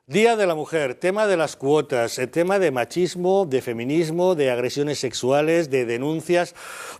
Día de la Mujer, tema de las cuotas, tema de machismo, de feminismo, de agresiones sexuales, de denuncias.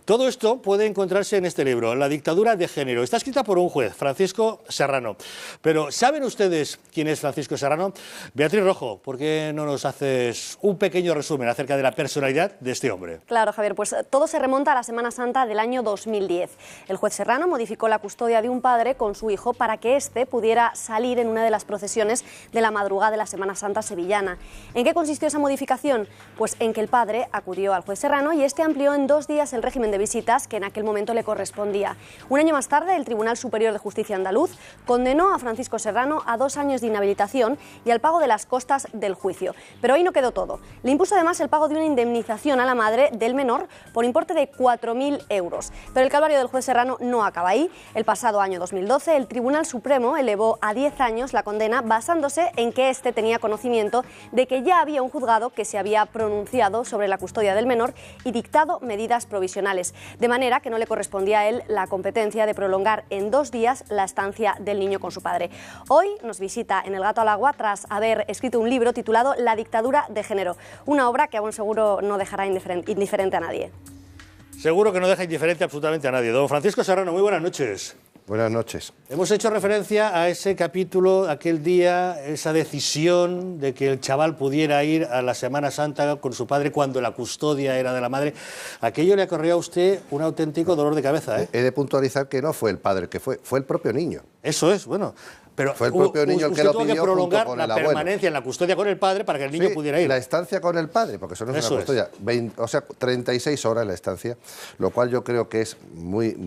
Todo esto puede encontrarse en este libro, La dictadura de género. Está escrita por un juez, Francisco Serrano. Pero ¿saben ustedes quién es Francisco Serrano? Beatriz Rojo, ¿por qué no nos haces un pequeño resumen acerca de la personalidad de este hombre? Claro, Javier, pues todo se remonta a la Semana Santa del año 2010. El juez Serrano modificó la custodia de un padre con su hijo para que éste pudiera salir en una de las procesiones de la madrugada de la Semana Santa sevillana. ¿En qué consistió esa modificación? Pues en que el padre acudió al juez Serrano y este amplió en 2 días el régimen de visitas que en aquel momento le correspondía. Un año más tarde, el Tribunal Superior de Justicia andaluz condenó a Francisco Serrano a 2 años de inhabilitación y al pago de las costas del juicio. Pero ahí no quedó todo. Le impuso además el pago de una indemnización a la madre del menor por importe de 4.000 euros. Pero el calvario del juez Serrano no acaba ahí. El pasado año 2012, el Tribunal Supremo elevó a 10 años la condena basándose en que este tenía conocimiento de que ya había un juzgado que se había pronunciado sobre la custodia del menor y dictado medidas provisionales, de manera que no le correspondía a él la competencia de prolongar en 2 días la estancia del niño con su padre. Hoy nos visita en El Gato al Agua tras haber escrito un libro titulado La dictadura de género, una obra que aún seguro no dejará indiferente a nadie. Seguro que no deja indiferente absolutamente a nadie. Don Francisco Serrano, muy buenas noches. Buenas noches. Hemos hecho referencia a ese capítulo, aquel día, esa decisión de que el chaval pudiera ir a la Semana Santa con su padre cuando la custodia era de la madre. Aquello le acarreó a usted un auténtico dolor de cabeza, ¿eh? He de puntualizar que no fue el padre el que fue el propio niño. Eso es, bueno. Pero fue el propio niño el que lo pidió, tuvo que prolongar junto con la el abuelo. Permanencia en la custodia con el padre para que el niño pudiera ir. La estancia con el padre, porque eso no es una custodia. 36 horas la estancia, lo cual yo creo que es muy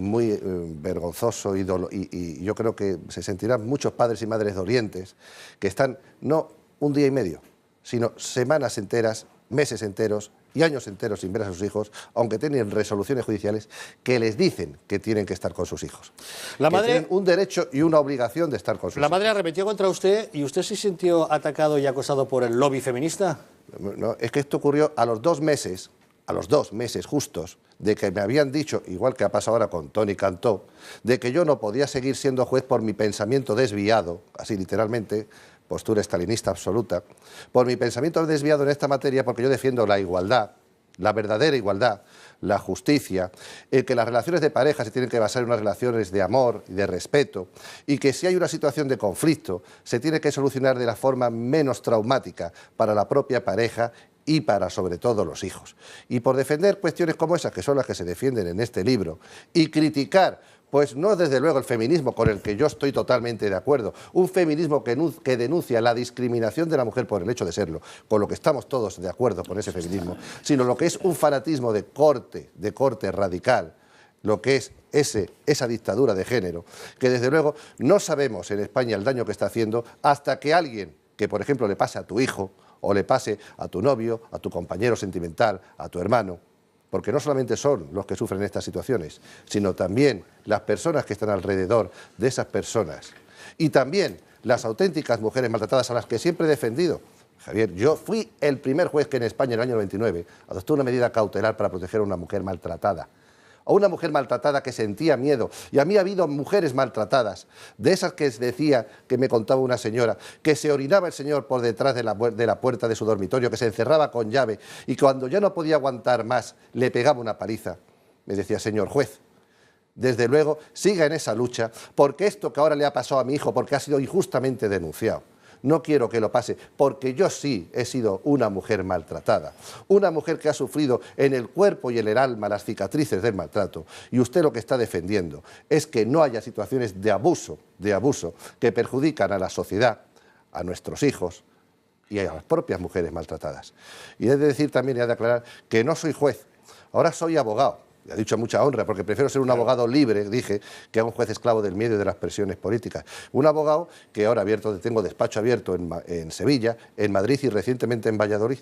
vergonzoso y yo creo que se sentirán muchos padres y madres dolientes que están no un día y medio, sino semanas enteras, meses enteros y años enteros sin ver a sus hijos, aunque tienen resoluciones judiciales que les dicen que tienen que estar con sus hijos. La madre tienen un derecho y una obligación de estar con sus hijos. ¿La madre arremetió contra usted y usted se sintió atacado y acosado por el lobby feminista? No, es que esto ocurrió a los 2 meses, justos, de que me habían dicho, igual que ha pasado ahora con Toni Cantó, de que yo no podía seguir siendo juez por mi pensamiento desviado, así literalmente, postura estalinista absoluta, por mi pensamiento desviado en esta materia, porque yo defiendo la igualdad, la verdadera igualdad, la justicia, el que las relaciones de pareja se tienen que basar en unas relaciones de amor y de respeto, y que si hay una situación de conflicto se tiene que solucionar de la forma menos traumática para la propia pareja y para, sobre todo, los hijos. Y por defender cuestiones como esas, que son las que se defienden en este libro, y criticar, pues no desde luego el feminismo, con el que yo estoy totalmente de acuerdo, un feminismo que denuncia la discriminación de la mujer por el hecho de serlo, con lo que estamos todos de acuerdo con ese feminismo, sino lo que es un fanatismo de corte radical, lo que es esa dictadura de género, que desde luego no sabemos en España el daño que está haciendo hasta que alguien, que por ejemplo le pase a tu hijo, o le pase a tu novio, a tu compañero sentimental, a tu hermano, porque no solamente son los que sufren estas situaciones, sino también las personas que están alrededor de esas personas y también las auténticas mujeres maltratadas a las que siempre he defendido. Javier, yo fui el primer juez que en España en el año 99 adoptó una medida cautelar para proteger a una mujer maltratada. A una mujer maltratada que sentía miedo. Y a mí ha habido mujeres maltratadas, de esas que decía, que me contaba una señora, que se orinaba el señor por detrás de la puerta de su dormitorio, que se encerraba con llave y cuando ya no podía aguantar más le pegaba una paliza. Me decía, señor juez, desde luego siga en esa lucha, porque esto que ahora le ha pasado a mi hijo, porque ha sido injustamente denunciado, no quiero que lo pase, porque yo sí he sido una mujer maltratada, una mujer que ha sufrido en el cuerpo y en el alma las cicatrices del maltrato, y usted lo que está defendiendo es que no haya situaciones de abuso que perjudican a la sociedad, a nuestros hijos y a las propias mujeres maltratadas. Y he de decir también, y he de aclarar, que no soy juez, ahora soy abogado. Le ha dicho mucha honra, porque prefiero ser un abogado libre, dije, que a un juez esclavo del miedo y de las presiones políticas. Un abogado que ahora tengo despacho abierto en Sevilla, en Madrid y recientemente en Valladolid.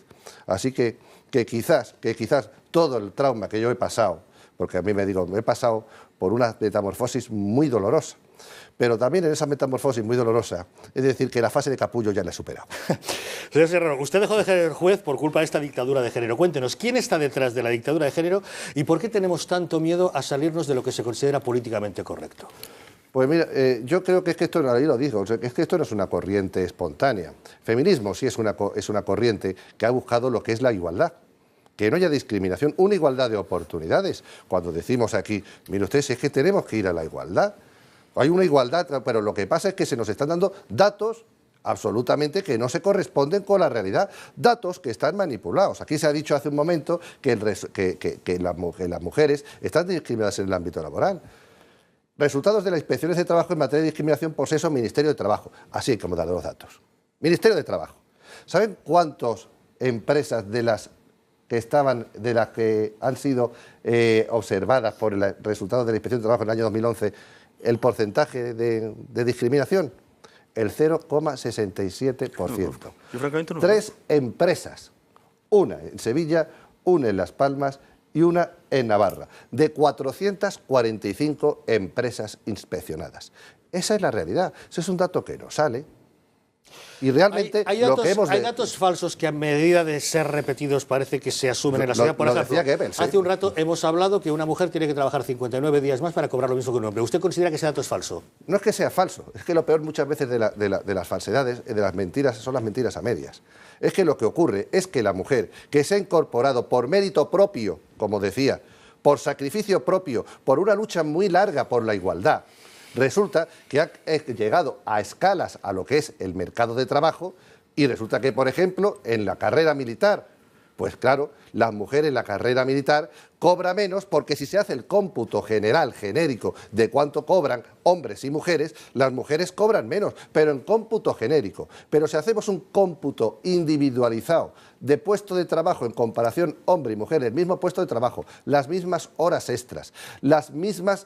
Así que quizás todo el trauma que yo he pasado, porque a mí me he pasado por una metamorfosis muy dolorosa, pero también en esa metamorfosis muy dolorosa, es decir, que la fase de capullo ya la he superado. Señor Serrano, usted dejó de ser juez por culpa de esta dictadura de género. Cuéntenos, ¿quién está detrás de la dictadura de género y por qué tenemos tanto miedo a salirnos de lo que se considera políticamente correcto? Pues mira, yo creo que es que esto, ahí lo digo, es que esto no es una corriente espontánea. Feminismo sí es una corriente que ha buscado lo que es la igualdad. Que no haya discriminación, una igualdad de oportunidades. Cuando decimos aquí, mire usted, si es que tenemos que ir a la igualdad. Hay una igualdad, pero lo que pasa es que se nos están dando datos absolutamente que no se corresponden con la realidad, datos que están manipulados. Aquí se ha dicho hace un momento que las mujeres están discriminadas en el ámbito laboral. Resultados de las inspecciones de trabajo en materia de discriminación por sexo, Ministerio de Trabajo. Así como dar los datos. Ministerio de Trabajo. ¿Saben cuántas empresas de las que han sido observadas por el resultado de la Inspección de Trabajo en el año 2011, el porcentaje de discriminación? El 0,67%. Yo francamente no. 3 empresas, una en Sevilla, una en Las Palmas y una en Navarra, de 445 empresas inspeccionadas. Esa es la realidad, ese es un dato que no sale. Y realmente hay datos falsos que a medida de ser repetidos parece que se asumen en la sociedad. Por ejemplo, hace un rato hemos hablado que una mujer tiene que trabajar 59 días más para cobrar lo mismo que un hombre. ¿Usted considera que ese dato es falso? No es que sea falso, es que lo peor muchas veces de las falsedades, de las mentiras, son las mentiras a medias. Es que lo que ocurre es que la mujer que se ha incorporado por mérito propio, como decía, por sacrificio propio, por una lucha muy larga por la igualdad, resulta que ha llegado a escalas a lo que es el mercado de trabajo y resulta que, por ejemplo, en la carrera militar, pues claro, las mujeres en la carrera militar cobran menos porque si se hace el cómputo general, genérico, de cuánto cobran hombres y mujeres, las mujeres cobran menos, pero en cómputo genérico. Pero si hacemos un cómputo individualizado de puesto de trabajo en comparación hombre y mujer, el mismo puesto de trabajo, las mismas horas extras, la misma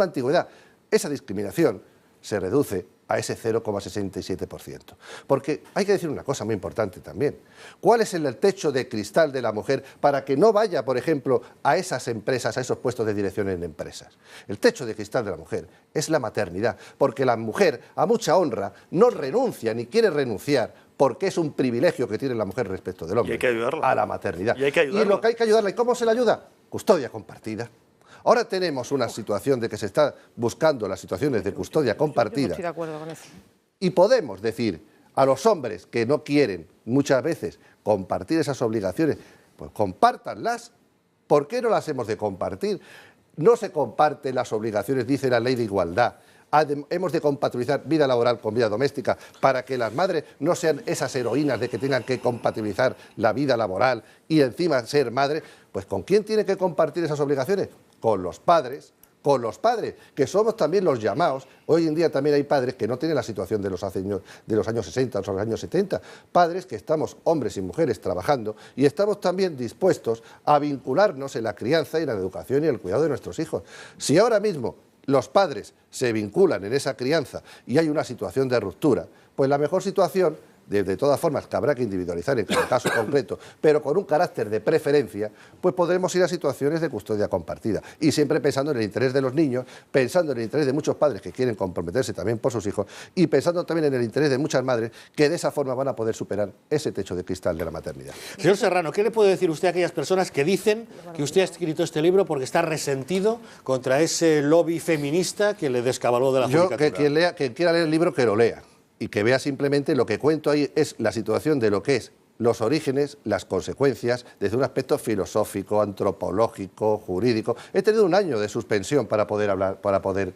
antigüedad, esa discriminación se reduce a ese 0,67%. Porque hay que decir una cosa muy importante también. ¿Cuál es el techo de cristal de la mujer para que no vaya, por ejemplo, a esas empresas, a esos puestos de dirección en empresas? El techo de cristal de la mujer es la maternidad, porque la mujer, a mucha honra, no renuncia ni quiere renunciar porque es un privilegio que tiene la mujer respecto del hombre. Y hay que ayudarla. A la maternidad. Y hay que ayudarla. Y lo que hay que ayudarla, ¿y cómo se la ayuda? Custodia compartida. Ahora tenemos una situación de que se está buscando las situaciones de custodia compartida. Yo estoy de acuerdo con eso. Y podemos decir a los hombres que no quieren muchas veces compartir esas obligaciones, pues compártanlas. ¿Por qué no las hemos de compartir? No se comparten las obligaciones, dice la ley de igualdad. Hemos de compatibilizar vida laboral con vida doméstica para que las madres no sean esas heroínas de que tengan que compatibilizar la vida laboral y encima ser madre. Pues ¿con quién tiene que compartir esas obligaciones? Con los padres, que somos también los llamados. Hoy en día también hay padres que no tienen la situación de los años 60 o los años 70, padres que estamos, hombres y mujeres, trabajando y estamos también dispuestos a vincularnos en la crianza y en la educación y el cuidado de nuestros hijos. Si ahora mismo los padres se vinculan en esa crianza y hay una situación de ruptura, pues la mejor situación, de todas formas que habrá que individualizar en cada caso concreto, pero con un carácter de preferencia, pues podremos ir a situaciones de custodia compartida. Y siempre pensando en el interés de los niños, pensando en el interés de muchos padres que quieren comprometerse también por sus hijos y pensando también en el interés de muchas madres que de esa forma van a poder superar ese techo de cristal de la maternidad. Señor Serrano, ¿qué le puede decir usted a aquellas personas que dicen que usted ha escrito este libro porque está resentido contra ese lobby feminista que le descabalgó de la judicatura? Quien quiera leer el libro, que lo lea. Y que vea simplemente lo que cuento ahí es la situación de lo que es los orígenes, las consecuencias, desde un aspecto filosófico, antropológico, jurídico. He tenido un año de suspensión para poder hablar, para poder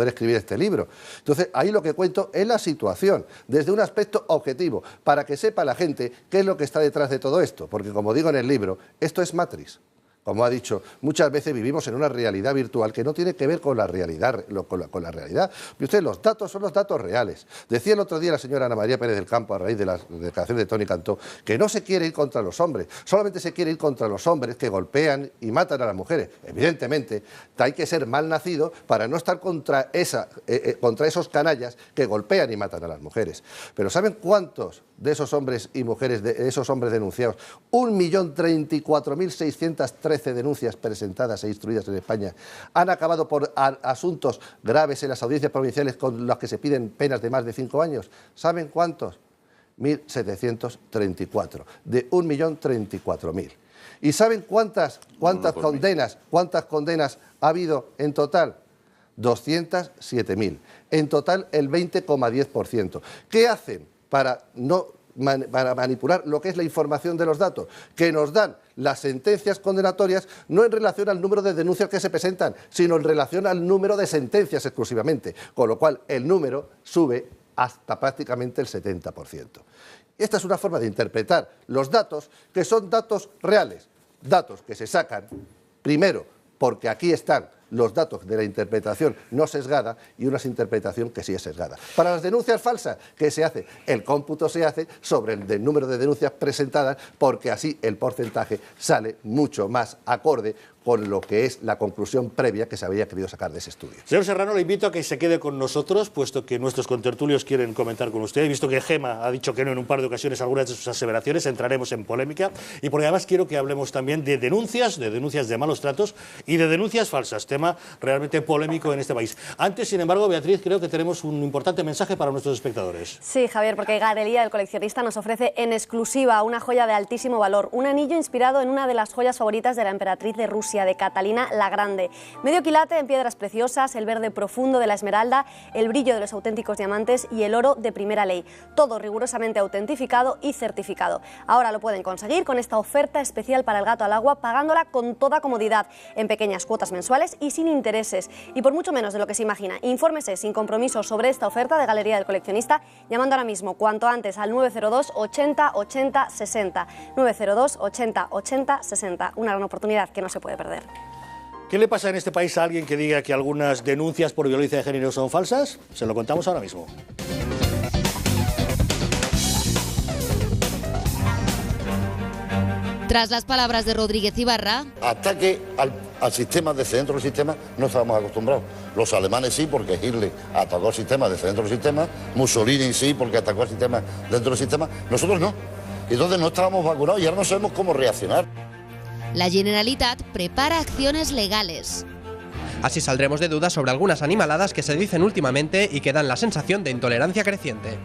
escribir este libro. Entonces, ahí lo que cuento es la situación, desde un aspecto objetivo, para que sepa la gente qué es lo que está detrás de todo esto. Porque, como digo en el libro, esto es Matrix. Como ha dicho, muchas veces vivimos en una realidad virtual que no tiene que ver con la realidad. Con la realidad. Y usted, los datos son los datos reales. Decía el otro día la señora Ana María Pérez del Campo, a raíz de la declaración de Toni Cantó, que no se quiere ir contra los hombres, solamente se quiere ir contra los hombres que golpean y matan a las mujeres. Evidentemente, hay que ser mal nacido para no estar contra esos canallas que golpean y matan a las mujeres. Pero ¿saben cuántos de esos hombres y mujeres, de esos hombres denunciados? 1.034.613 denuncias presentadas e instruidas en España han acabado por asuntos graves en las audiencias provinciales con los que se piden penas de más de 5 años. ¿Saben cuántos? 1.734, de 1.034.000. ¿Y saben cuántas condenas ha habido en total? 207.000. En total, el 20,10%. ¿Qué hacen para manipular lo que es la información de los datos? Que nos dan las sentencias condenatorias no en relación al número de denuncias que se presentan, sino en relación al número de sentencias exclusivamente, con lo cual el número sube hasta prácticamente el 70%. Esta es una forma de interpretar los datos que son datos reales, datos que se sacan, primero, porque aquí están los datos de la interpretación no sesgada y una interpretación que sí es sesgada. Para las denuncias falsas, ¿qué se hace? El cómputo se hace sobre el número de denuncias presentadas, porque así el porcentaje sale mucho más acorde con lo que es la conclusión previa que se había querido sacar de ese estudio. Señor Serrano, le invito a que se quede con nosotros, puesto que nuestros contertulios quieren comentar con usted. He visto que Gema ha dicho que no en un par de ocasiones algunas de sus aseveraciones, entraremos en polémica, y porque además quiero que hablemos también de denuncias de malos tratos y de denuncias falsas, tema realmente polémico en este país. Antes, sin embargo, Beatriz, creo que tenemos un importante mensaje para nuestros espectadores. Sí, Javier, porque Galería del Coleccionista nos ofrece en exclusiva una joya de altísimo valor, un anillo inspirado en una de las joyas favoritas de la emperatriz de Rusia, de Catalina la Grande. Medio quilate en piedras preciosas, el verde profundo de la esmeralda, el brillo de los auténticos diamantes y el oro de primera ley. Todo rigurosamente autentificado y certificado. Ahora lo pueden conseguir con esta oferta especial para el gato al agua, pagándola con toda comodidad, en pequeñas cuotas mensuales y sin intereses. Y por mucho menos de lo que se imagina. Infórmese sin compromiso sobre esta oferta de Galería del Coleccionista llamando ahora mismo cuanto antes al 902 80 80 60. 902 80 80 60. Una gran oportunidad que no se puede perder. ¿Qué le pasa en este país a alguien que diga que algunas denuncias por violencia de género son falsas? Se lo contamos ahora mismo. Tras las palabras de Rodríguez Ibarra, ataque al sistema desde dentro del sistema no estábamos acostumbrados. Los alemanes sí, porque Hitler atacó el sistema desde dentro del sistema, Mussolini sí, porque atacó el sistema dentro del sistema, nosotros no. Entonces no estábamos vacunados y ahora no sabemos cómo reaccionar. La Generalitat prepara acciones legales. Así saldremos de dudas sobre algunas animaladas que se dicen últimamente y que dan la sensación de intolerancia creciente.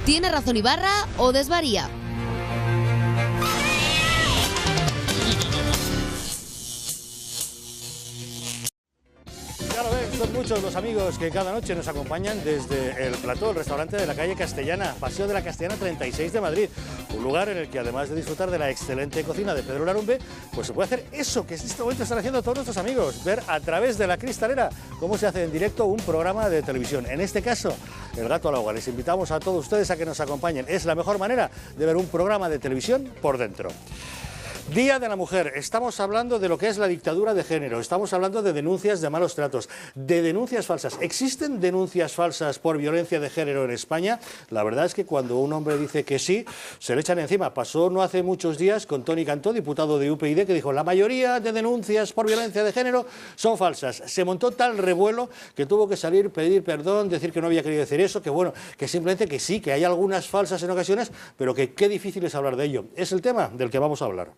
¿Tiene razón Ibarra o desvaría? Son muchos los amigos que cada noche nos acompañan desde el plató, el restaurante de la calle Castellana, Paseo de la Castellana 36 de Madrid, un lugar en el que además de disfrutar de la excelente cocina de Pedro Larumbe, pues se puede hacer eso que en este momento están haciendo todos nuestros amigos, ver a través de la cristalera cómo se hace en directo un programa de televisión, en este caso El Gato al Agua. Les invitamos a todos ustedes a que nos acompañen, es la mejor manera de ver un programa de televisión por dentro. Día de la Mujer, estamos hablando de lo que es la dictadura de género, estamos hablando de denuncias de malos tratos, de denuncias falsas. ¿Existen denuncias falsas por violencia de género en España? La verdad es que cuando un hombre dice que sí, se le echan encima. Pasó no hace muchos días con Toni Cantó, diputado de UPyD, que dijo la mayoría de denuncias por violencia de género son falsas. Se montó tal revuelo que tuvo que salir, pedir perdón, decir que no había querido decir eso, que bueno, que simplemente que sí, que hay algunas falsas en ocasiones, pero que qué difícil es hablar de ello. Es el tema del que vamos a hablar.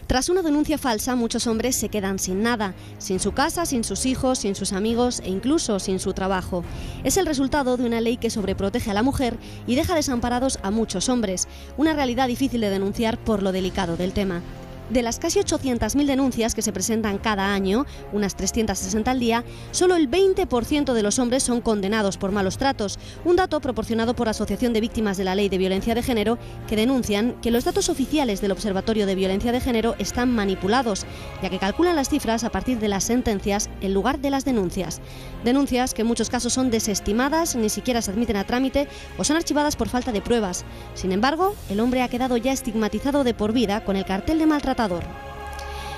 Tras una denuncia falsa, muchos hombres se quedan sin nada, sin su casa, sin sus hijos, sin sus amigos e incluso sin su trabajo. Es el resultado de una ley que sobreprotege a la mujer y deja desamparados a muchos hombres, una realidad difícil de denunciar por lo delicado del tema. De las casi 800.000 denuncias que se presentan cada año, unas 360 al día, solo el 20% de los hombres son condenados por malos tratos, un dato proporcionado por Asociación de Víctimas de la Ley de Violencia de Género, que denuncian que los datos oficiales del Observatorio de Violencia de Género están manipulados, ya que calculan las cifras a partir de las sentencias en lugar de las denuncias. Denuncias que en muchos casos son desestimadas, ni siquiera se admiten a trámite o son archivadas por falta de pruebas. Sin embargo, el hombre ha quedado ya estigmatizado de por vida con el cartel de maltratador.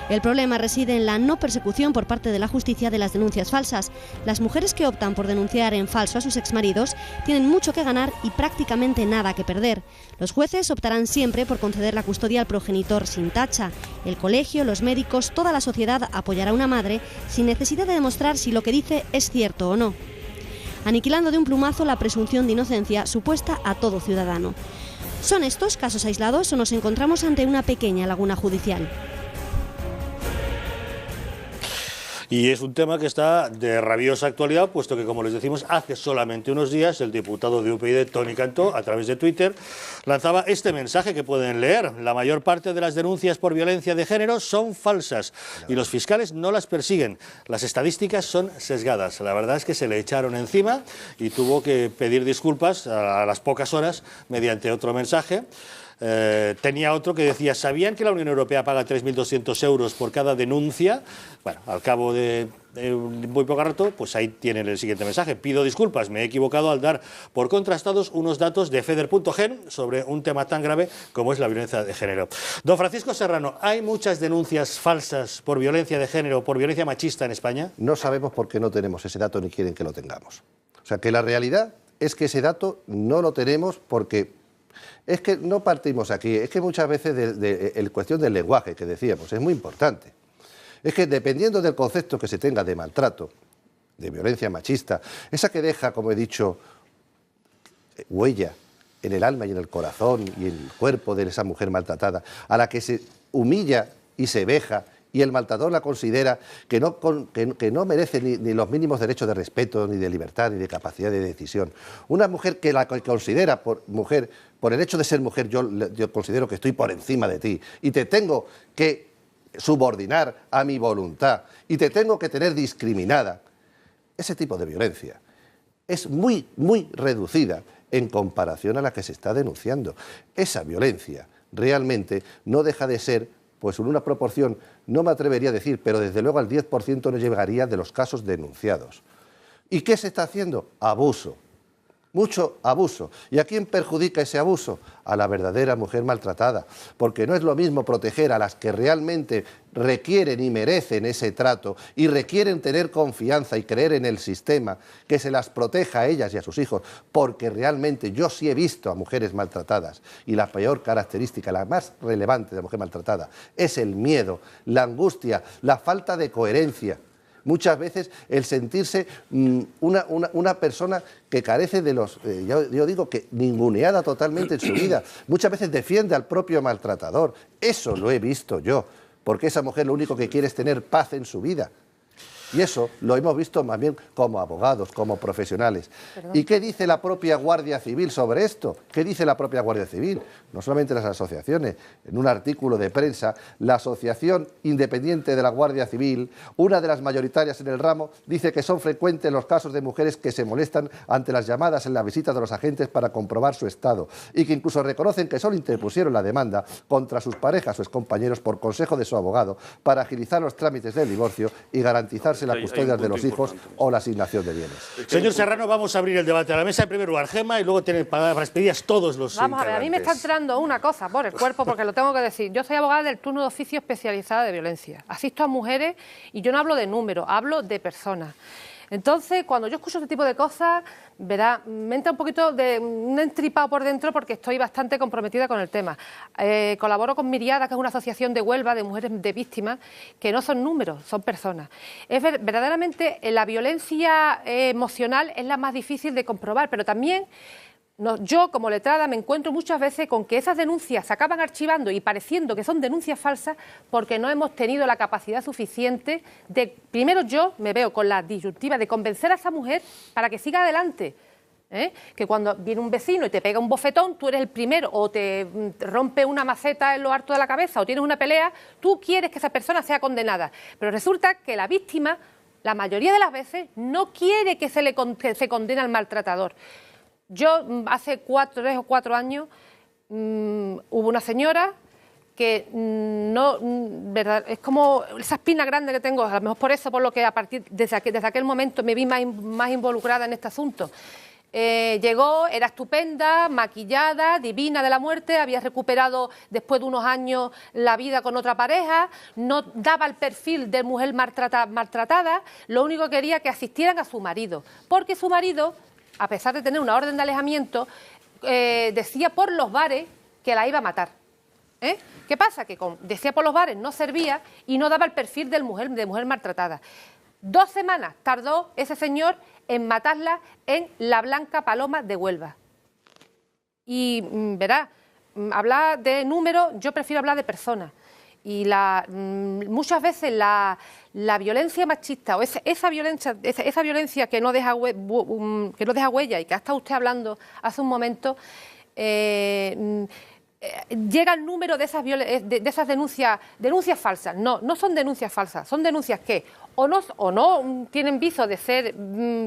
El problema reside en la no persecución por parte de la justicia de las denuncias falsas. Las mujeres que optan por denunciar en falso a sus exmaridos tienen mucho que ganar y prácticamente nada que perder. Los jueces optarán siempre por conceder la custodia al progenitor sin tacha. El colegio, los médicos, toda la sociedad apoyará a una madre sin necesidad de demostrar si lo que dice es cierto o no, aniquilando de un plumazo la presunción de inocencia supuesta a todo ciudadano. ¿Son estos casos aislados o nos encontramos ante una pequeña laguna judicial? Y es un tema que está de rabiosa actualidad, puesto que, como les decimos, hace solamente unos días el diputado de UPyD, Toni Cantó, a través de Twitter, lanzaba este mensaje que pueden leer: la mayor parte de las denuncias por violencia de género son falsas y los fiscales no las persiguen. Las estadísticas son sesgadas. La verdad es que se le echaron encima y tuvo que pedir disculpas a las pocas horas mediante otro mensaje. Tenía otro que decía: ¿sabían que la Unión Europea paga 3.200 euros por cada denuncia? Bueno, al cabo de muy poco rato, pues ahí tienen el siguiente mensaje: pido disculpas, me he equivocado al dar por contrastados unos datos de FEDER.gen sobre un tema tan grave como es la violencia de género. Don Francisco Serrano, ¿hay muchas denuncias falsas por violencia de género, por violencia machista en España? No sabemos por qué no tenemos ese dato ni quieren que lo tengamos. O sea, que la realidad es que ese dato no lo tenemos porque es que no partimos aquí, es que muchas veces la cuestión del lenguaje que decíamos es muy importante. Es que dependiendo del concepto que se tenga de maltrato, de violencia machista, esa que deja, como he dicho, huella en el alma y en el corazón y en el cuerpo de esa mujer maltratada, a la que se humilla y se veja, y el maltratador la considera que no merece ni los mínimos derechos de respeto, ni de libertad, ni de capacidad de decisión. Una mujer que la considera mujer, por el hecho de ser mujer, yo considero que estoy por encima de ti y te tengo que subordinar a mi voluntad y te tengo que tener discriminada. Ese tipo de violencia es muy, muy reducida en comparación a la que se está denunciando. Esa violencia realmente no deja de ser, pues en una proporción, no me atrevería a decir, pero desde luego al 10% no llegaría de los casos denunciados. ¿Y qué se está haciendo? Abuso. Mucho abuso. ¿Y a quién perjudica ese abuso? A la verdadera mujer maltratada. Porque no es lo mismo proteger a las que realmente requieren y merecen ese trato y requieren tener confianza y creer en el sistema, que se las proteja a ellas y a sus hijos, porque realmente yo sí he visto a mujeres maltratadas y la peor característica, la más relevante de la mujer maltratada, es el miedo, la angustia, la falta de coherencia. Muchas veces el sentirse una persona que carece de los, yo digo que ninguneada totalmente en su vida. Muchas veces defiende al propio maltratador. Eso lo he visto yo, porque esa mujer lo único que quiere es tener paz en su vida. Y eso lo hemos visto más bien como abogados, como profesionales. ¿Perdón? ¿Y qué dice la propia Guardia Civil sobre esto? ¿Qué dice la propia Guardia Civil? No solamente las asociaciones. En un artículo de prensa, la Asociación Independiente de la Guardia Civil, una de las mayoritarias en el ramo, dice que son frecuentes los casos de mujeres que se molestan ante las llamadas en la visita de los agentes para comprobar su estado y que incluso reconocen que solo interpusieron la demanda contra sus parejas o excompañeros por consejo de su abogado para agilizar los trámites del divorcio y garantizar la custodia de los hijos o la asignación de bienes. Señor Serrano, vamos a abrir el debate a la mesa. En primer lugar, Gemma, y luego tienen palabras pedidas todos los Vamos a ver, a mí me está entrando una cosa por el cuerpo, porque lo tengo que decir. Yo soy abogada del turno de oficio especializada de violencia. Asisto a mujeres y yo no hablo de números, hablo de personas. Entonces, cuando yo escucho este tipo de cosas, verá, me entra un poquito de un entripado por dentro porque estoy bastante comprometida con el tema. Colaboro con Miriada, que es una asociación de Huelva de mujeres de víctimas, que no son números, son personas. Verdaderamente, la violencia emocional es la más difícil de comprobar, pero también yo, como letrada, me encuentro muchas veces con que esas denuncias se acaban archivando y pareciendo que son denuncias falsas porque no hemos tenido la capacidad suficiente de, primero yo me veo con la disyuntiva de convencer a esa mujer para que siga adelante. Que cuando viene un vecino y te pega un bofetón, tú eres el primero, o te rompe una maceta en lo harto de la cabeza, o tienes una pelea, tú quieres que esa persona sea condenada. Pero resulta que la víctima, la mayoría de las veces, no quiere que se condene al maltratador. Yo hace 3 o 4 años hubo una señora que verdad, es como esa espina grande que tengo, a lo mejor por eso, por lo que desde aquel momento me vi más involucrada en este asunto. Llegó, era estupenda, maquillada, divina de la muerte, había recuperado después de unos años la vida con otra pareja, no daba el perfil de mujer maltratada, lo único que quería que asistieran a su marido, porque su marido, a pesar de tener una orden de alejamiento, decía por los bares que la iba a matar. ¿Qué pasa? Que decía por los bares no servía y no daba el perfil de mujer maltratada. 2 semanas tardó ese señor en matarla en la Blanca Paloma de Huelva. Y verá, hablar de números, yo prefiero hablar de personas. muchas veces la violencia machista o esa violencia que no deja huella y que ha estado usted hablando hace un momento, llega el número de esas denuncias falsas. No son denuncias falsas, son denuncias que o no tienen viso de ser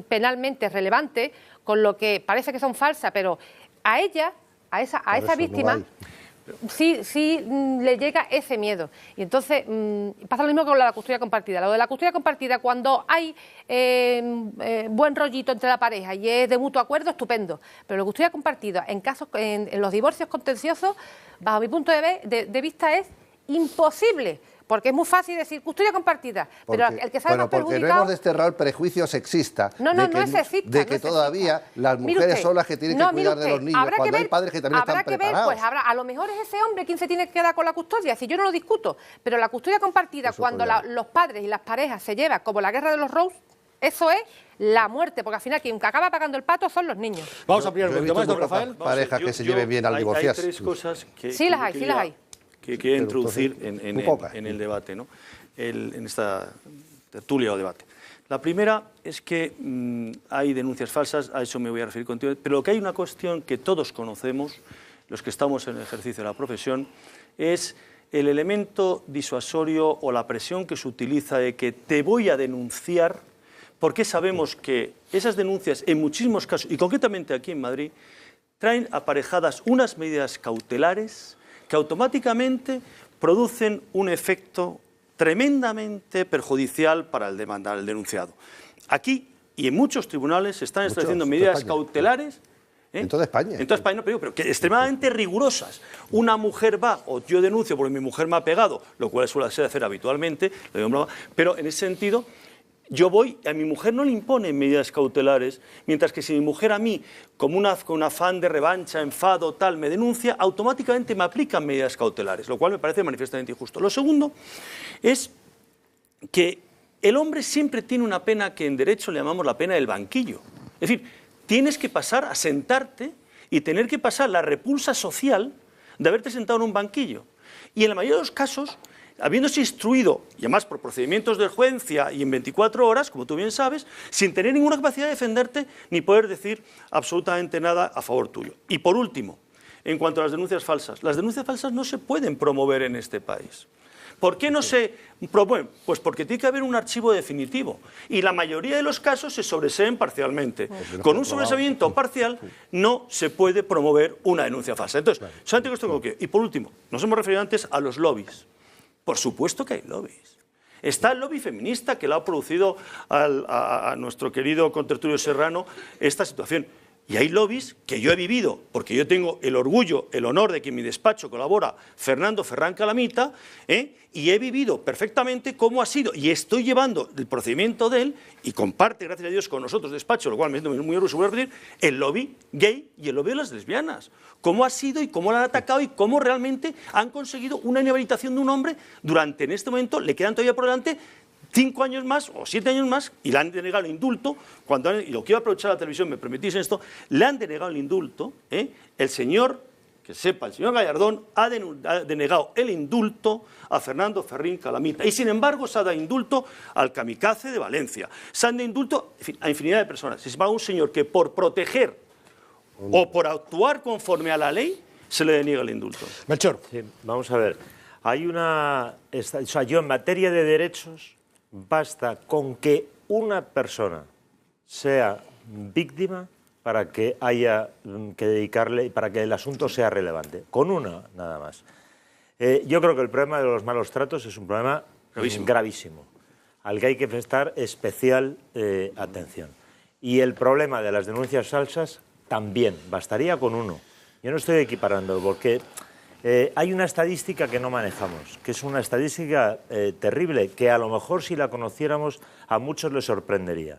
penalmente relevantes, con lo que parece que son falsas, pero a esa víctima sí le llega ese miedo. Y entonces pasa lo mismo con la custodia compartida. Lo de la custodia compartida, cuando hay buen rollito entre la pareja y es de mutuo acuerdo, estupendo. Pero la custodia compartida en los divorcios contenciosos, bajo mi punto de vista, es imposible. Porque es muy fácil decir custodia compartida, pero el que sale más perjudicado... Porque no hemos desterrado el prejuicio sexista de que todavía las mujeres son las que tienen que cuidar de los niños, cuando hay padres que también están preparados. Pues a lo mejor es ese hombre quien se tiene que quedar con la custodia, si yo no lo discuto, pero la custodia compartida, cuando los padres y las parejas se llevan, como la guerra de los Rose, eso es la muerte, porque al final quien acaba pagando el pato son los niños. Vamos a ampliar un poquito más, don Rafael. Parejas que se lleven bien al divorciarse. Hay tres cosas que... Sí las hay. Que quiero introducir en el debate, ¿no? En esta tertulia o debate. La primera es que hay denuncias falsas, a eso me voy a referir contigo, pero lo que hay una cuestión que todos conocemos, los que estamos en el ejercicio de la profesión, es el elemento disuasorio o la presión que se utiliza de que te voy a denunciar, porque sabemos que esas denuncias en muchísimos casos, y concretamente aquí en Madrid, traen aparejadas unas medidas cautelares que automáticamente producen un efecto tremendamente perjudicial para el denunciado. Aquí y en muchos tribunales se están estableciendo medidas cautelares. En toda España. En toda España, pero que extremadamente rigurosas. Una mujer va, o yo denuncio porque mi mujer me ha pegado, lo cual suele hacer habitualmente, pero en ese sentido... Yo a mi mujer no le imponen medidas cautelares, mientras que si mi mujer a mí, con un afán de revancha, enfado, tal, me denuncia, automáticamente me aplican medidas cautelares, lo cual me parece manifiestamente injusto. Lo segundo es que el hombre siempre tiene una pena que en derecho le llamamos la pena del banquillo. Es decir, tienes que pasar a sentarte y tener que pasar la repulsa social de haberte sentado en un banquillo. Y en la mayoría de los casos... habiéndose instruido, y además por procedimientos de audiencia y en 24 horas, como tú bien sabes, sin tener ninguna capacidad de defenderte ni poder decir absolutamente nada a favor tuyo. Y por último, en cuanto a las denuncias falsas no se pueden promover en este país. ¿Por qué no se promueven? Pues porque tiene que haber un archivo definitivo y la mayoría de los casos se sobreseen parcialmente. Con un sobreseimiento parcial no se puede promover una denuncia falsa. Entonces, solamente que esto tengo que... Y por último, nos hemos referido antes a los lobbies. Por supuesto que hay lobbies. Está el lobby feminista que le ha producido a nuestro querido contertulio Serrano esta situación. Y hay lobbies que yo he vivido, porque yo tengo el orgullo, el honor de que en mi despacho colabora Fernando Ferrán Calamita, y he vivido perfectamente cómo ha sido, y estoy llevando el procedimiento de él, y comparte, gracias a Dios, con nosotros despacho, lo cual me siento muy orgulloso de decir, el lobby gay y el lobby de las lesbianas. Cómo ha sido y cómo lo han atacado y cómo realmente han conseguido una inhabilitación de un hombre durante, en este momento, le quedan todavía por delante 5 años más o 7 años más y le han denegado el indulto, y lo quiero aprovechar la televisión, me permitís esto, le han denegado el indulto, el señor, que sepa, el señor Gallardón ha denegado el indulto a Fernando Ferrín Calamita y sin embargo se ha dado indulto al kamikaze de Valencia, se han dado indulto a infinidad de personas. Sin embargo, un señor que por proteger o por actuar conforme a la ley se le deniega el indulto. Melchor. Sí, vamos a ver, hay yo en materia de derechos basta con que una persona sea víctima para que haya que dedicarle, para que el asunto sea relevante. Con una, nada más. Yo creo que el problema de los malos tratos es un problema gravísimo al que hay que prestar especial atención. Y el problema de las denuncias falsas también, bastaría con uno. Yo no estoy equiparando, porque... hay una estadística que no manejamos, que es una estadística terrible, que a lo mejor si la conociéramos a muchos les sorprendería,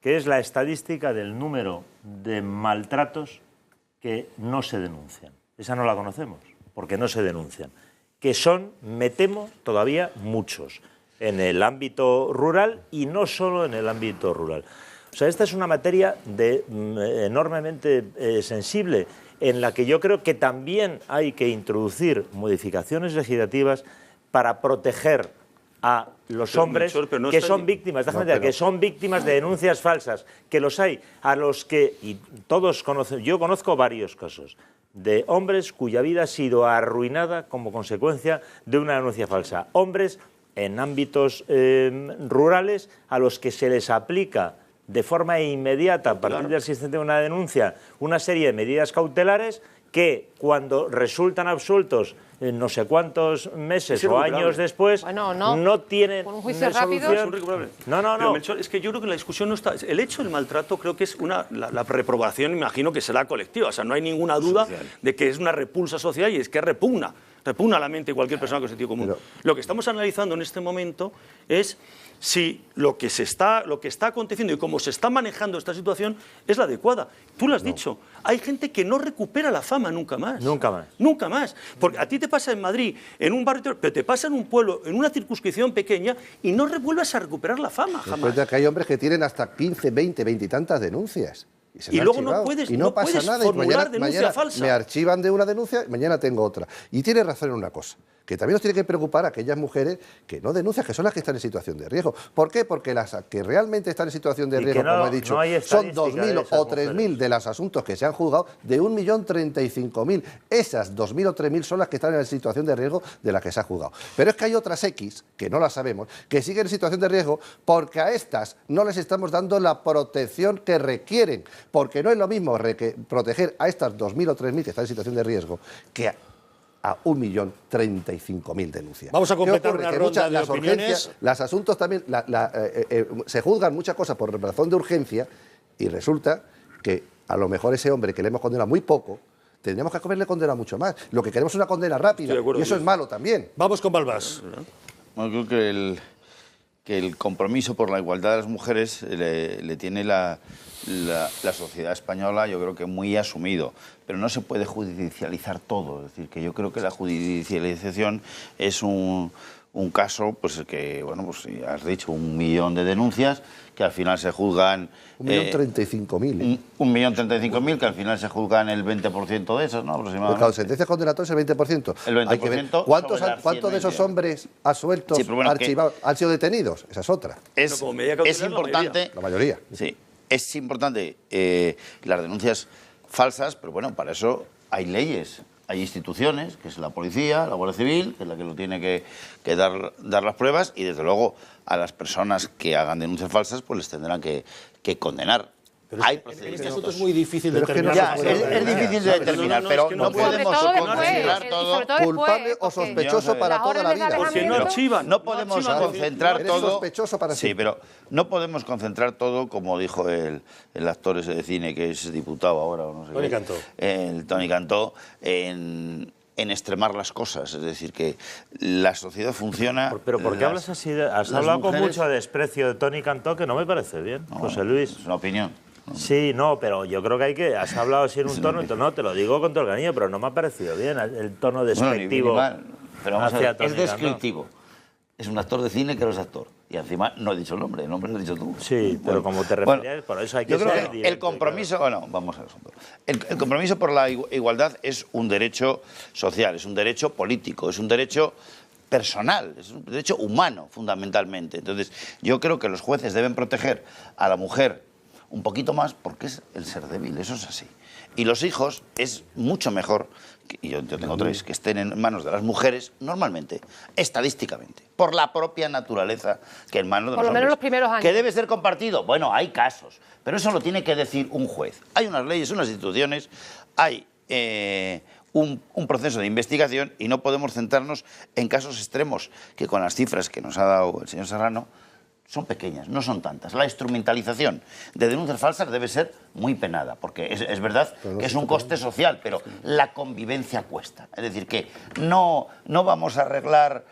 que es la estadística del número de maltratos que no se denuncian. Esa no la conocemos, porque no se denuncian. Que son, me temo, todavía muchos, en el ámbito rural y no solo en el ámbito rural. O sea, esta es una materia enormemente sensible, en la que yo creo que también hay que introducir modificaciones legislativas para proteger a los Pero, hombres Melchor, pero no que está son ni- víctimas, déjame No, decir, pero- que son víctimas de denuncias falsas, que los hay, a los que, y todos conocen, yo conozco varios casos de hombres cuya vida ha sido arruinada como consecuencia de una denuncia falsa. Hombres en ámbitos rurales a los que se les aplica de forma inmediata, a partir del sistema de una denuncia, una serie de medidas cautelares que cuando resultan absueltos no sé cuántos meses Es o irrecuperable. años después, Bueno, no. tienen Con un juicio una rápido. solución. Es irrecuperable. No, no, Pero, no. Melchor, es que yo creo que la discusión no está... El hecho del maltrato creo que es la reprobación, imagino que será colectiva. O sea, no hay ninguna duda de que es una repulsa social y es que repugna a la mente de cualquier persona con sentido común. Pero- Lo que estamos analizando en este momento es si lo que está aconteciendo y cómo se está manejando esta situación es la adecuada. Tú lo has dicho, hay gente que no recupera la fama nunca más. Nunca más. Nunca más. Porque a ti te pasa en Madrid, en un barrio, pero te pasa en un pueblo, en una circunscripción pequeña y no vuelves a recuperar la fama Ten en jamás. cuenta que hay hombres que tienen hasta 15, 20 y tantas denuncias. Se Y han luego no archivado. puedes- y no no pasa puedes nada. formular y denuncia mañana falsa. me archivan de una denuncia y mañana tengo otra. Y tiene razón en una cosa, que también nos tiene que preocupar a aquellas mujeres que no denuncian, que son las que están en situación de riesgo. ¿Por qué? Porque las que realmente están en situación de Y que riesgo, no- como he dicho, no hay son estadística 2.000 de esas o 3.000 de los asuntos que se han juzgado, de 1.035.000. Esas 2.000 o 3.000 son las que están en situación de riesgo de las que se ha juzgado. Pero es que hay otras X, que no las sabemos, que siguen en situación de riesgo porque a estas no les estamos dando la protección que requieren. Porque no es lo mismo proteger a estas 2.000 o 3.000 que están en situación de riesgo que a 1.035.000 denuncias. Vamos a ¿Qué completar ocurre? una Que ronda de las opiniones. urgencias, los asuntos también, se juzgan muchas cosas por razón de urgencia y resulta que a lo mejor ese hombre que le hemos condenado muy poco, tendríamos que haberle condenado mucho más. Lo que queremos es una condena rápida Estoy de acuerdo y eso con es malo también. Vamos con Balbás. Bueno, creo que el compromiso por la igualdad de las mujeres le tiene la sociedad española, yo creo que muy asumido, pero no se puede judicializar todo. Es decir, que yo creo que la judicialización es un caso, pues que, bueno, pues ya has dicho, 1 millón de denuncias que al final se juzgan... 1.035.000. 1.035.000 que al final se juzgan el Pues20% de esos, ¿no? claro, Aproximadamente. sentencias condenatorias el 20%. El 20% Hay que ver cuántos sobre las de esos 100.000. hombres asueltos, Sí, pero bueno, archivados, han sido detenidos. Esa es otra. Es, como medida cautelar, es la importante... La mayoría. Sí, es importante las denuncias falsas, pero bueno, para eso hay leyes, hay instituciones, que es la policía, la Guardia Civil, que es la que lo tiene que dar las pruebas, y desde luego a las personas que hagan denuncias falsas pues les tendrán que condenar. Hay En este asunto es procedimientos. muy difícil Pero es que determinar. no Ya, se puede es difícil de determinar, no, pero es que no no puede- podemos Sobre todo concentrar después, todo. sobre todo Culpable después, o porque sospechoso para las toda la órdenes de vida. Porque no alejamiento- archivan. No podemos archivan, concentrar Eres todo. sospechoso para Sí, siempre. pero no podemos concentrar todo, como dijo el actor ese de cine que es diputado ahora, o no sé Tony qué, Cantó. el Tony Cantó, en extremar las cosas. Es decir, que la sociedad funciona. Pero ¿por qué las- hablas así? Has las hablado con mujeres- mucho desprecio de Tony Cantó, que no me parece bien, No, José Luis. Es una opinión. Sí, no, pero yo creo que has hablado así en un tono, no, te lo digo con todo el cariño, pero no me ha parecido bien el tono Bueno, ni despectivo. bien ni mal, pero vamos a hacia ver, Tony es Cantó. descriptivo. Es un actor de cine que no es actor. Y encima no he dicho el nombre lo has dicho tú. Sí, pero como te referías, por eso hay que yo creo ser que directo, el compromiso, bueno, vamos al asunto. El compromiso por la igualdad es un derecho social, es un derecho político, es un derecho personal, es un derecho humano, fundamentalmente. Entonces, yo creo que los jueces deben proteger a la mujer un poquito más porque es el ser débil, eso es así. Y los hijos es mucho mejor, y yo tengo 3, que estén en manos de las mujeres, normalmente, estadísticamente, por la propia naturaleza, que en manos de Por los lo menos hombres. los primeros años. Que debe ser compartido. Bueno, hay casos, pero eso lo tiene que decir un juez. Hay unas leyes, unas instituciones, hay un proceso de investigación y no podemos centrarnos en casos extremos, que con las cifras que nos ha dado el señor Serrano, son pequeñas, no son tantas. La instrumentalización de denuncias falsas debe ser muy penada, porque es verdad que es un coste social, pero la convivencia cuesta. Es decir, que no vamos a arreglar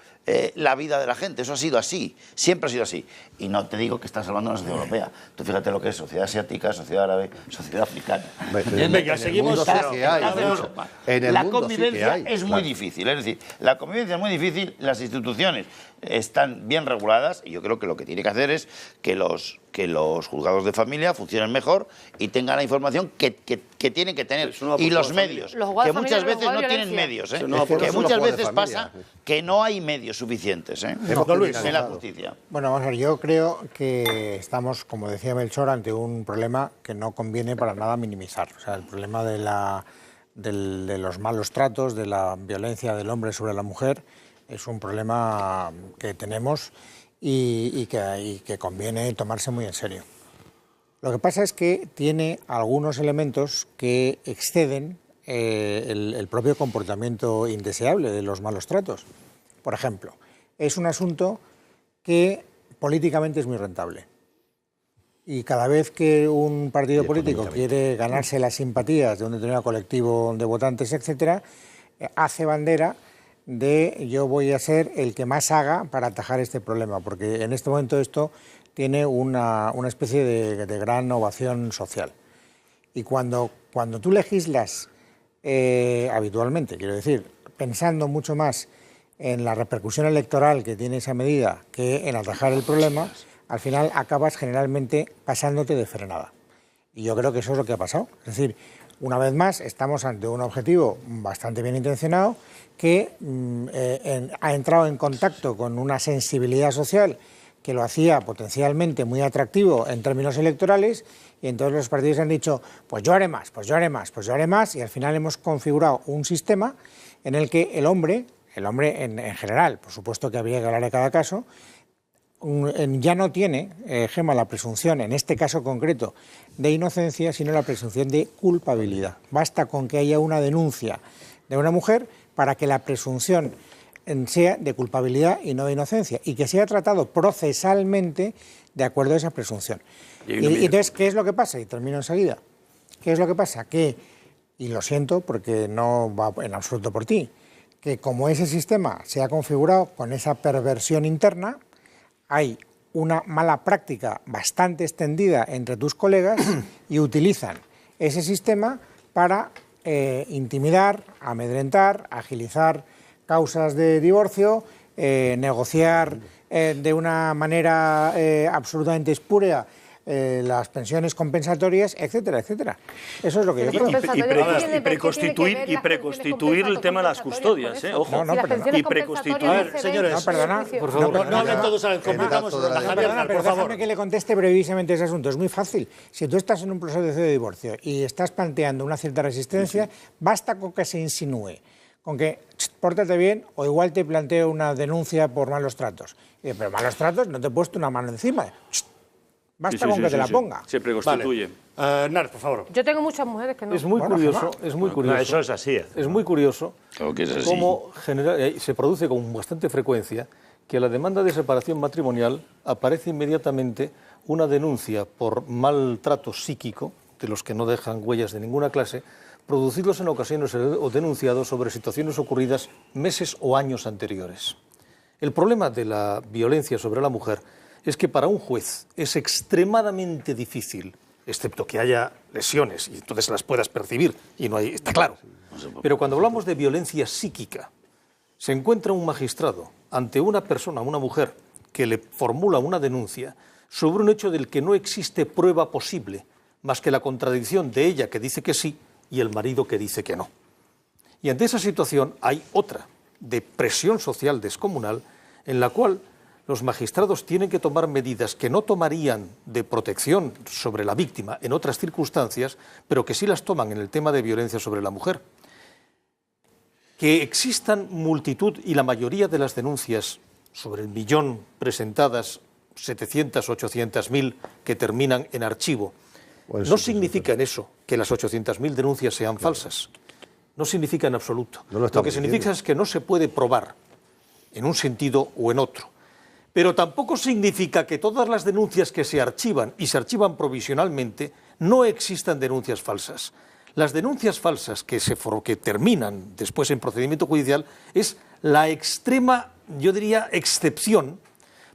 la vida de la gente, eso ha sido así, siempre ha sido así. Y no te digo que estás hablando de una sociedad europea. Tú fíjate lo que es sociedad asiática, sociedad árabe, sociedad africana. Venga, seguimos. mundo sí que hay, Estás en mucho. Europa. En el La mundo sí que convivencia hay, es muy claro. difícil, es decir, la convivencia es muy difícil, las instituciones están bien reguladas y yo creo que lo que tiene que hacer es que los juzgados de familia funcionen mejor y tenga la información que tienen que tener. no va Y por los toda la medios, familia. Los juegos que de muchas familia, veces los no juegos de tienen medios. violencia. No va por Que toda la muchas familia. veces pasa que no hay medios suficientes en la justicia. Bueno, vamos a ver, yo creo que estamos, como decía Melchor, ante un problema que no conviene para nada minimizar. O sea, el problema de los malos tratos, de la violencia del hombre sobre la mujer, es un problema que tenemos y que conviene tomarse muy en serio. Lo que pasa es que tiene algunos elementos que exceden el propio comportamiento indeseable de los malos tratos. Por ejemplo, es un asunto que políticamente es muy rentable. Y cada vez que un partido político quiere ganarse las simpatías de un determinado colectivo de votantes, etcétera, hace bandera de yo voy a ser el que más haga para atajar este problema, porque en este momento esto tiene una especie de gran ovación social. Y cuando tú legislas habitualmente, quiero decir, pensando mucho más en la repercusión electoral que tiene esa medida que en atajar el problema, al final acabas generalmente pasándote de frenada. Y yo creo que eso es lo que ha pasado. Es decir, una vez más estamos ante un objetivo bastante bien intencionado que ha entrado en contacto con una sensibilidad social que lo hacía potencialmente muy atractivo en términos electorales, y entonces los partidos han dicho, pues yo haré más, pues yo haré más, pues yo haré más, y al final hemos configurado un sistema en el que el hombre en general, por supuesto que habría que hablar de cada caso, ya no tiene, Gemma, la presunción, en este caso concreto, de inocencia, sino la presunción de culpabilidad. Basta con que haya una denuncia de una mujer para que la presunción sea de culpabilidad y no de inocencia, y que sea tratado procesalmente de acuerdo a esa presunción. Y entonces, ¿qué es lo que pasa? Y termino enseguida. ¿Qué es lo que pasa? Que, y lo siento porque no va en absoluto por ti, que como ese sistema se ha configurado con esa perversión interna, hay una mala práctica bastante extendida entre tus colegas y utilizan ese sistema para intimidar, amedrentar, agilizar causas de divorcio, negociar de una manera absolutamente espúrea las pensiones compensatorias, etcétera, etcétera. Eso es lo que yo creo. Y preconstituir el tema de las custodias, ojo. Y preconstituir. A ver, señores, no, perdona, por favor. No hablen todos a la vez. Perdona, pero déjame que le conteste brevísimamente ese asunto. Es muy fácil. Si tú estás en un proceso de divorcio y estás planteando una cierta resistencia, basta con que se insinúe, con que pórtate bien, o igual te planteo una denuncia por malos tratos. Pero malos tratos, no te he puesto una mano encima. Basta con que te la ponga. Se preconstituye. Vale. Nar, por favor. Yo tengo muchas mujeres que no. Es muy curioso, No, eso es así. Es muy curioso Claro que es así. cómo se produce con bastante frecuencia que a la demanda de separación matrimonial aparece inmediatamente una denuncia por maltrato psíquico, de los que no dejan huellas de ninguna clase, producidos en ocasiones o denunciados sobre situaciones ocurridas meses o años anteriores. El problema de la violencia sobre la mujer es que para un juez es extremadamente difícil, excepto que haya lesiones y entonces las puedas percibir, y no hay, está claro. Pero cuando hablamos de violencia psíquica, se encuentra un magistrado ante una persona, una mujer, que le formula una denuncia sobre un hecho del que no existe prueba posible, más que la contradicción de ella que dice que sí y el marido que dice que no. Y ante esa situación hay otra, de presión social descomunal, en la cual los magistrados tienen que tomar medidas que no tomarían de protección sobre la víctima en otras circunstancias, pero que sí las toman en el tema de violencia sobre la mujer. Que existan multitud y la mayoría de las denuncias, sobre el millón presentadas, 700, 800.000 que terminan en archivo, no significa en eso que las 800.000 denuncias sean falsas. No significa en absoluto. Lo que significa es que no se puede probar en un sentido o en otro. Pero tampoco significa que todas las denuncias que se archivan y se archivan provisionalmente no existan denuncias falsas. Las denuncias falsas que terminan después en procedimiento judicial es la extrema, yo diría, excepción,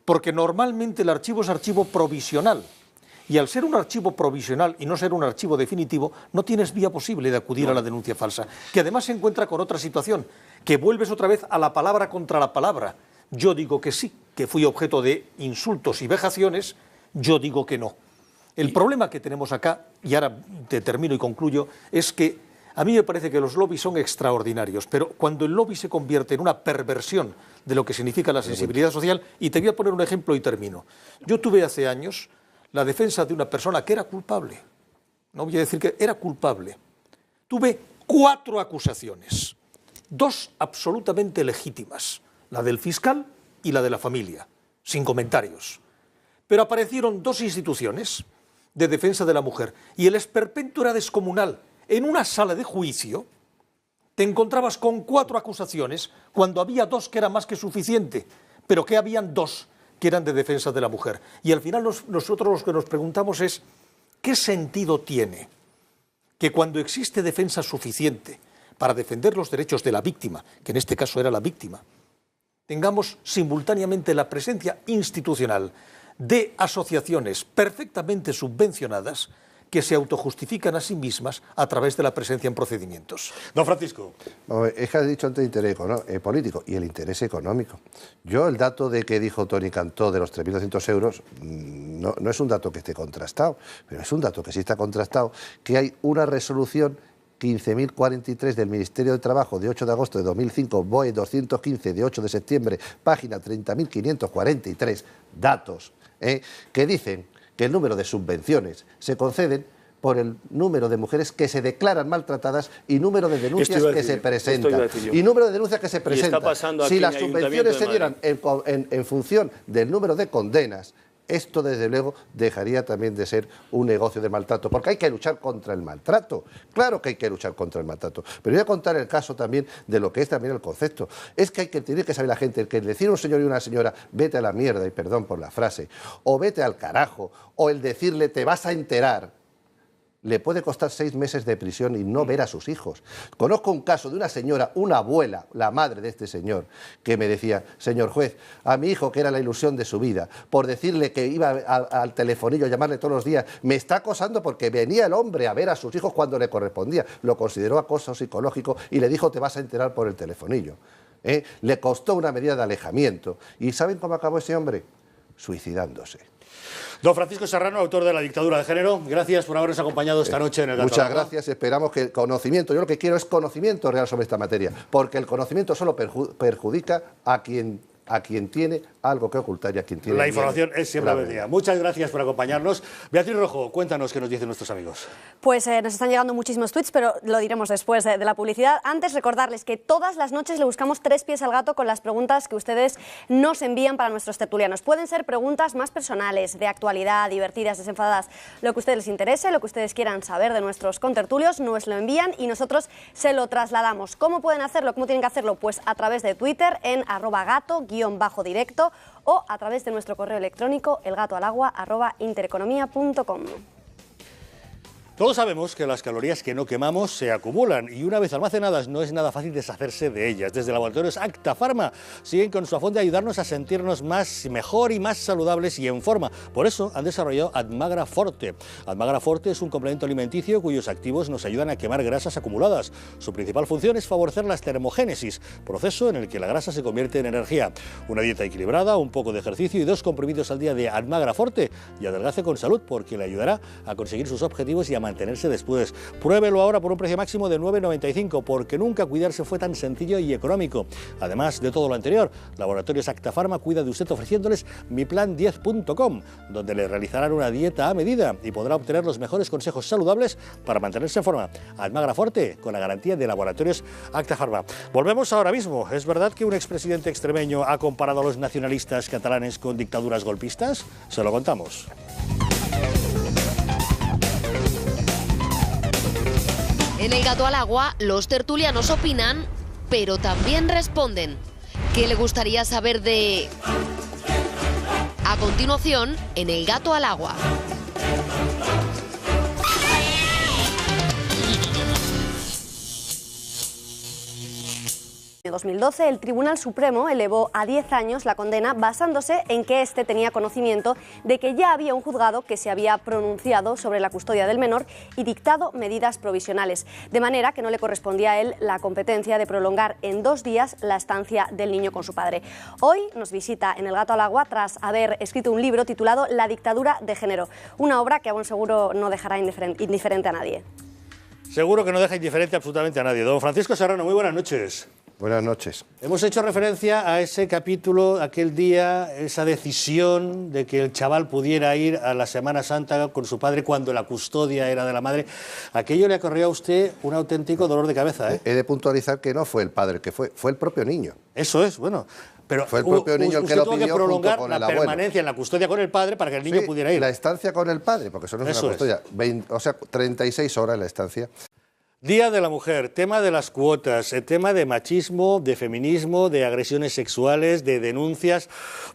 porque normalmente el archivo es archivo provisional. Y al ser un archivo provisional y no ser un archivo definitivo, no tienes vía posible de acudir a la denuncia falsa, que además se encuentra con otra situación, que vuelves otra vez a la palabra contra la palabra. Yo digo que sí, que fui objeto de insultos y vejaciones, yo digo que no. El problema que tenemos acá, y ahora te termino y concluyo, es que a mí me parece que los lobbies son extraordinarios, pero cuando el lobby se convierte en una perversión de lo que significa la sensibilidad social, y te voy a poner un ejemplo y termino. Yo tuve hace años la defensa de una persona que era culpable. No voy a decir que era culpable. Tuve 4 acusaciones, 2 absolutamente legítimas, la del fiscal y la de la familia, sin comentarios. Pero aparecieron 2 instituciones de defensa de la mujer y el esperpento era descomunal. En una sala de juicio te encontrabas con 4 acusaciones cuando había 2 que era más que suficiente, pero que habían 2 que eran de defensa de la mujer. Y al final nosotros lo que nos preguntamos es, ¿qué sentido tiene que cuando existe defensa suficiente para defender los derechos de la víctima, que en este caso era la víctima, tengamos simultáneamente la presencia institucional de asociaciones perfectamente subvencionadas que se autojustifican a sí mismas a través de la presencia en procedimientos? Don Francisco. Es que has dicho antes interés político y el interés económico. Yo el dato de que dijo Toni Cantó de los 3.200 euros no es un dato que esté contrastado, pero es un dato que sí está contrastado, que hay una resolución 15.043 del Ministerio de Trabajo de 8 de agosto de 2005, BOE 215 de 8 de septiembre, página 30.543, datos, que dicen que el número de subvenciones se conceden por el número de mujeres que se declaran maltratadas y número de denuncias que se presentan. Y número de denuncias que se presentan. Si las subvenciones se dieran en función del número de condenas, esto desde luego dejaría también de ser un negocio de maltrato, porque hay que luchar contra el maltrato. Claro que hay que luchar contra el maltrato. Pero voy a contar el caso también de lo que es también el concepto. Es que tiene que saber la gente, el que decir a un señor y una señora, vete a la mierda, y perdón por la frase, o vete al carajo, o el decirle te vas a enterar, le puede costar 6 meses de prisión y no ver a sus hijos. Conozco un caso de una señora, una abuela, la madre de este señor, que me decía, señor juez, a mi hijo, que era la ilusión de su vida, por decirle que iba al telefonillo a llamarle todos los días, me está acosando porque venía el hombre a ver a sus hijos cuando le correspondía. Lo consideró acoso psicológico y le dijo, te vas a enterar por el telefonillo. Le costó una medida de alejamiento. ¿Y saben cómo acabó ese hombre? Suicidándose. Don Francisco Serrano, autor de La dictadura de género, gracias por habernos acompañado esta noche en el Gato Muchas al Agua. gracias, esperamos que el conocimiento, yo lo que quiero es conocimiento real sobre esta materia, porque el conocimiento solo perjudica a quien tiene algo que ocultar y a quien tiene La miedo. información es siempre bienvenida. Muchas gracias por acompañarnos. Beatriz Rojo, cuéntanos qué nos dicen nuestros amigos. Pues nos están llegando muchísimos tweets, pero lo diremos después de la publicidad. Antes, recordarles que todas las noches le buscamos 3 pies al gato con las preguntas que ustedes nos envían para nuestros tertulianos. Pueden ser preguntas más personales, de actualidad, divertidas, desenfadadas, lo que a ustedes les interese, lo que ustedes quieran saber de nuestros contertulios, nos lo envían y nosotros se lo trasladamos. ¿Cómo pueden hacerlo? ¿Cómo tienen que hacerlo? Pues a través de Twitter en @gato_directo o a través de nuestro correo electrónico elgatoalagua@intereconomia.com. Todos sabemos que las calorías que no quemamos se acumulan y una vez almacenadas no es nada fácil deshacerse de ellas. Desde Laboratorios Acta Pharma siguen con su afán de ayudarnos a sentirnos mejor y más saludables y en forma. Por eso han desarrollado Admagra Forte. Admagra Forte es un complemento alimenticio cuyos activos nos ayudan a quemar grasas acumuladas. Su principal función es favorecer la termogénesis, proceso en el que la grasa se convierte en energía. Una dieta equilibrada, un poco de ejercicio y 2 comprimidos al día de Admagra Forte y adelgace con salud porque le ayudará a conseguir sus objetivos y a mantenerse después. Pruébelo ahora por un precio máximo de 9,95 porque nunca cuidarse fue tan sencillo y económico. Además de todo lo anterior, Laboratorios Acta Pharma cuida de usted ofreciéndoles miplan10.com, donde le realizarán una dieta a medida y podrá obtener los mejores consejos saludables para mantenerse en forma. Admagra Forte, con la garantía de Laboratorios Acta Pharma. Volvemos ahora mismo. ¿Es verdad que un expresidente extremeño ha comparado a los nacionalistas catalanes con dictaduras golpistas? Se lo contamos. En El Gato al Agua, los tertulianos opinan, pero también responden. ¿Qué le gustaría saber de...? A continuación, en El Gato al Agua. En 2012, el Tribunal Supremo elevó a 10 años la condena basándose en que éste tenía conocimiento de que ya había un juzgado que se había pronunciado sobre la custodia del menor y dictado medidas provisionales, de manera que no le correspondía a él la competencia de prolongar en 2 días la estancia del niño con su padre. Hoy nos visita en El Gato al Agua tras haber escrito un libro titulado La dictadura de género, una obra que aún seguro no dejará indiferente a nadie. Seguro que no deja indiferente absolutamente a nadie. Don Francisco Serrano, muy buenas noches. Buenas noches. Hemos hecho referencia a ese capítulo, aquel día, esa decisión de que el chaval pudiera ir a la Semana Santa con su padre cuando la custodia era de la madre. Aquello le acarreó a usted un auténtico dolor de cabeza, ¿eh? He de puntualizar que no fue el padre que fue el propio niño. Eso es, bueno. Pero fue el propio niño el que lo pidió, tuvo que prolongar junto con la el abuelo. permanencia en la custodia con el padre para que el niño pudiera ir. La estancia con el padre, porque eso no es una custodia. 36 horas la estancia. Día de la Mujer, tema de las cuotas, tema de machismo, de feminismo, de agresiones sexuales, de denuncias.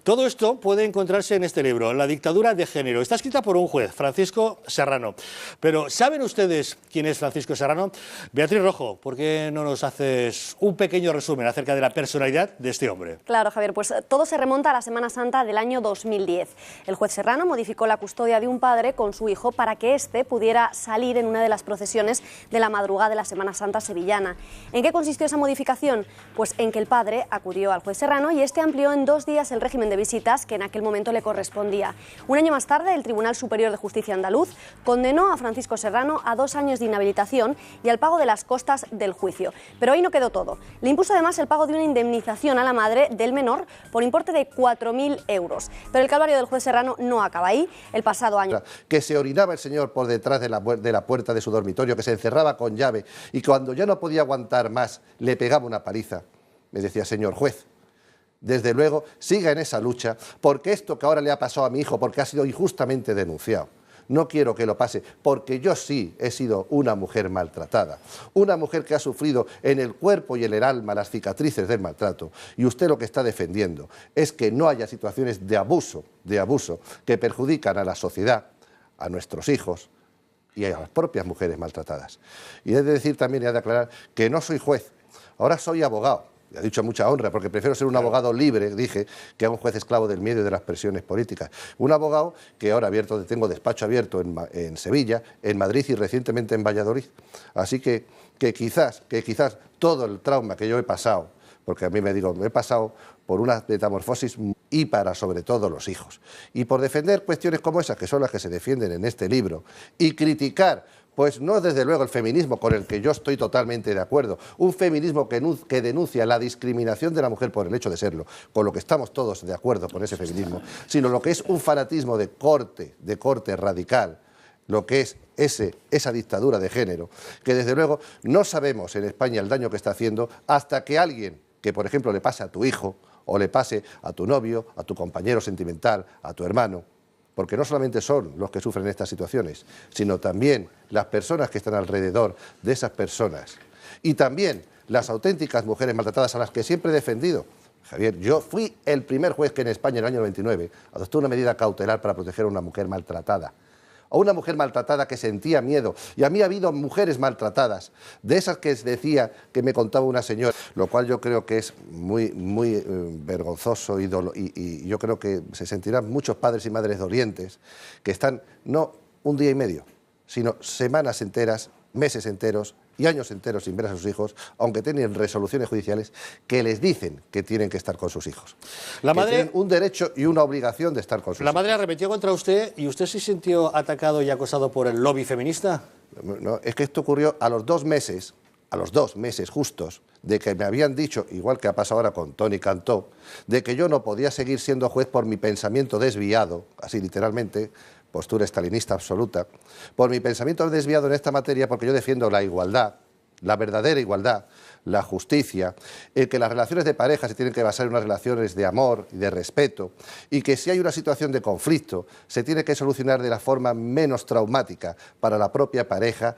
Todo esto puede encontrarse en este libro, La dictadura de género. Está escrita por un juez, Francisco Serrano. Pero ¿saben ustedes quién es Francisco Serrano? Beatriz Rojo, ¿por qué no nos haces un pequeño resumen acerca de la personalidad de este hombre? Claro, Javier, pues todo se remonta a la Semana Santa del año 2010. El juez Serrano modificó la custodia de un padre con su hijo para que éste pudiera salir en una de las procesiones de la madrugada de la Semana Santa sevillana. ¿En qué consistió esa modificación? Pues en que el padre acudió al juez Serrano y este amplió en 2 días el régimen de visitas que en aquel momento le correspondía. Un año más tarde, el Tribunal Superior de Justicia andaluz condenó a Francisco Serrano a 2 años de inhabilitación y al pago de las costas del juicio. Pero ahí no quedó todo. Le impuso además el pago de una indemnización a la madre del menor por importe de 4.000 euros. Pero el calvario del juez Serrano no acaba ahí. El pasado año... Que se orinaba el señor por detrás de la puerta de su dormitorio, que se encerraba con llave y cuando ya no podía aguantar más le pegaba una paliza. Me decía, señor juez, desde luego siga en esa lucha, porque esto que ahora le ha pasado a mi hijo, porque ha sido injustamente denunciado, no quiero que lo pase, porque yo sí he sido una mujer maltratada, una mujer que ha sufrido en el cuerpo y en el alma las cicatrices del maltrato, y usted lo que está defendiendo es que no haya situaciones de abuso que perjudican a la sociedad, a nuestros hijos y a las propias mujeres maltratadas. Y he de decir también, y he de aclarar, que no soy juez, ahora soy abogado. Le he dicho a mucha honra, porque prefiero ser un abogado libre, dije, que a un juez esclavo del miedo y de las presiones políticas. Un abogado que ahora tengo despacho abierto en Sevilla, en Madrid y recientemente en Valladolid. Así que quizás todo el trauma que yo he pasado, porque a mí me he pasado por una metamorfosis y para sobre todo los hijos. Y por defender cuestiones como esas, que son las que se defienden en este libro, y criticar, pues no desde luego el feminismo, con el que yo estoy totalmente de acuerdo, un feminismo que denuncia la discriminación de la mujer por el hecho de serlo, con lo que estamos todos de acuerdo con ese feminismo, sino lo que es un fanatismo de corte radical, lo que es esa dictadura de género, que desde luego no sabemos en España el daño que está haciendo hasta que alguien, que por ejemplo le pase a tu hijo, o le pase a tu novio, a tu compañero sentimental, a tu hermano, porque no solamente son los que sufren estas situaciones, sino también las personas que están alrededor de esas personas y también las auténticas mujeres maltratadas a las que siempre he defendido. Javier, yo fui el primer juez que en España en el año 99 adoptó una medida cautelar para proteger a una mujer maltratada. A una mujer maltratada que sentía miedo. Y a mí ha habido mujeres maltratadas, de esas que decía, que me contaba una señora, lo cual yo creo que es muy vergonzoso y yo creo que se sentirán muchos padres y madres dolientes que están no un día y medio, sino semanas enteras, meses enteros y años enteros sin ver a sus hijos, aunque tienen resoluciones judiciales que les dicen que tienen que estar con sus hijos. La madre tienen un derecho y una obligación de estar con sus hijos. ¿La madre arremetió contra usted y usted se sintió atacado y acosado por el lobby feminista? No, es que esto ocurrió a los 2 meses justos, de que me habían dicho, igual que ha pasado ahora con Toni Cantó, de que yo no podía seguir siendo juez por mi pensamiento desviado, así literalmente, postura estalinista absoluta, por mi pensamiento desviado en esta materia, porque yo defiendo la igualdad, la verdadera igualdad, la justicia, el que las relaciones de pareja se tienen que basar en unas relaciones de amor y de respeto, y que si hay una situación de conflicto se tiene que solucionar de la forma menos traumática para la propia pareja